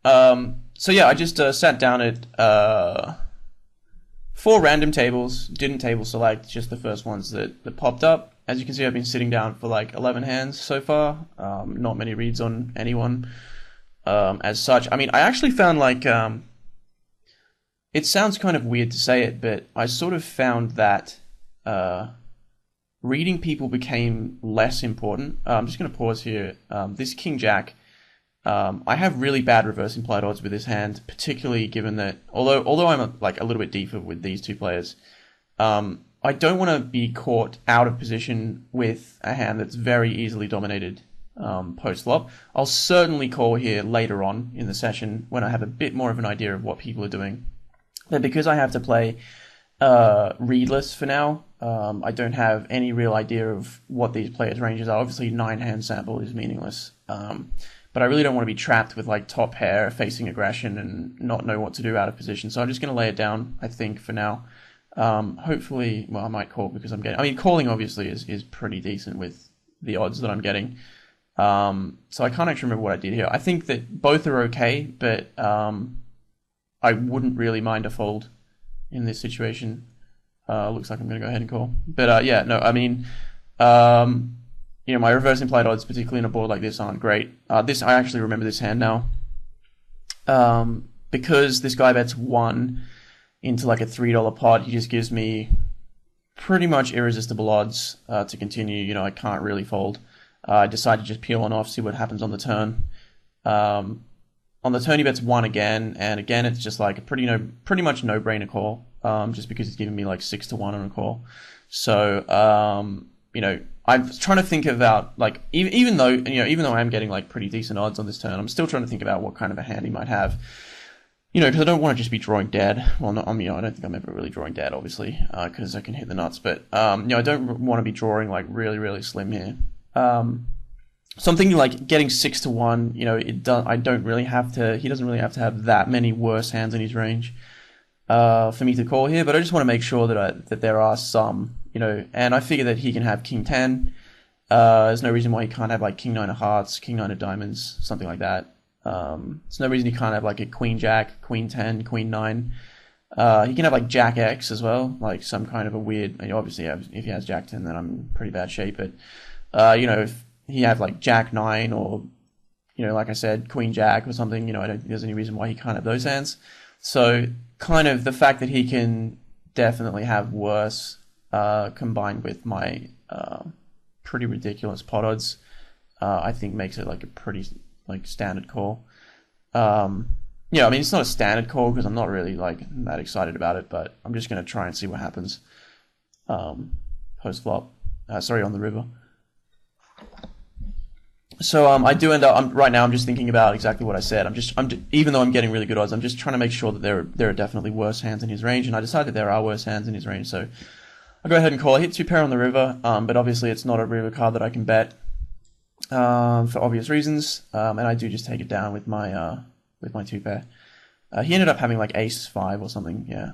So yeah, I just sat down at 4 random tables, didn't table select, just the first ones that popped up. As you can see, I've been sitting down for like 11 hands so far. Not many reads on anyone as such. I mean, I actually found like, it sounds kind of weird to say it, but I sort of found that reading people became less important. I'm just going to pause here. This King Jack, I have really bad reverse implied odds with this hand, particularly given that although I'm like a little bit deeper with these two players, I don't want to be caught out of position with a hand that's very easily dominated post flop. I'll certainly call here later on in the session when I have a bit more of an idea of what people are doing. But because I have to play readless for now, I don't have any real idea of what these players' ranges are. Obviously, 9-hand sample is meaningless. But I really don't want to be trapped with like top pair facing aggression and not know what to do out of position. So I'm just going to lay it down, I think, for now. Hopefully, well, I might call because I'm getting... I mean, calling obviously is pretty decent with the odds that I'm getting. So I can't actually remember what I did here. I think that both are okay, but I wouldn't really mind a fold in this situation. Looks like I'm going to go ahead and call. But yeah, no, I mean... you know, my reverse implied odds, particularly in a board like this, aren't great. This I actually remember this hand now. Because this guy bets 1 into like a $3 pot, he just gives me pretty much irresistible odds to continue. You know, I can't really fold. I decide to just peel on off, see what happens on the turn. On the turn, he bets 1 again, and again, it's just like a pretty much no-brainer call, just because he's giving me like 6-1 on a call. So, you know, I'm trying to think about like even though I'm getting like pretty decent odds on this turn, I'm still trying to think about what kind of a hand he might have. You know, because I don't want to just be drawing dead. Well, not, I mean, I don't think I'm ever really drawing dead, obviously, because I can hit the nuts. But you know, I don't want to be drawing like really slim here. So I'm thinking like getting 6-1. You know, I don't really have to. He doesn't really have to have that many worse hands in his range for me to call here. But I just want to make sure that there are some. You know, and I figure that he can have King 10. There's no reason why he can't have like King 9 of hearts, King 9 of diamonds, something like that. There's no reason he can't have like a Queen Jack, Queen 10, Queen 9. He can have like Jack X as well, like some kind of a weird. I mean, obviously, if he has Jack 10, then I'm in pretty bad shape. But you know, if he had like Jack 9 or, you know, like I said, Queen Jack or something, you know, I don't think there's any reason why he can't have those hands. So kind of the fact that he can definitely have worse. Combined with my pretty ridiculous pot odds, I think makes it like a pretty like standard call. Yeah, I mean it's not a standard call because I'm not really like that excited about it, but I'm just gonna try and see what happens post flop. Sorry, on the river. So I do end up right now. I'm just thinking about exactly what I said. Even though I'm getting really good odds, I'm just trying to make sure that there are definitely worse hands in his range, and I decided there are worse hands in his range, so. I'll go ahead and call. I hit 2 pair on the river, but obviously it's not a river card that I can bet for obvious reasons, and I do just take it down with my 2 pair. He ended up having like ace 5 or something, yeah.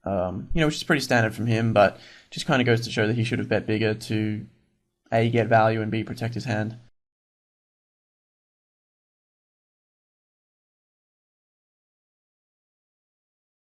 You know, which is pretty standard from him, but just kind of goes to show that he should have bet bigger to A, get value, and B, protect his hand.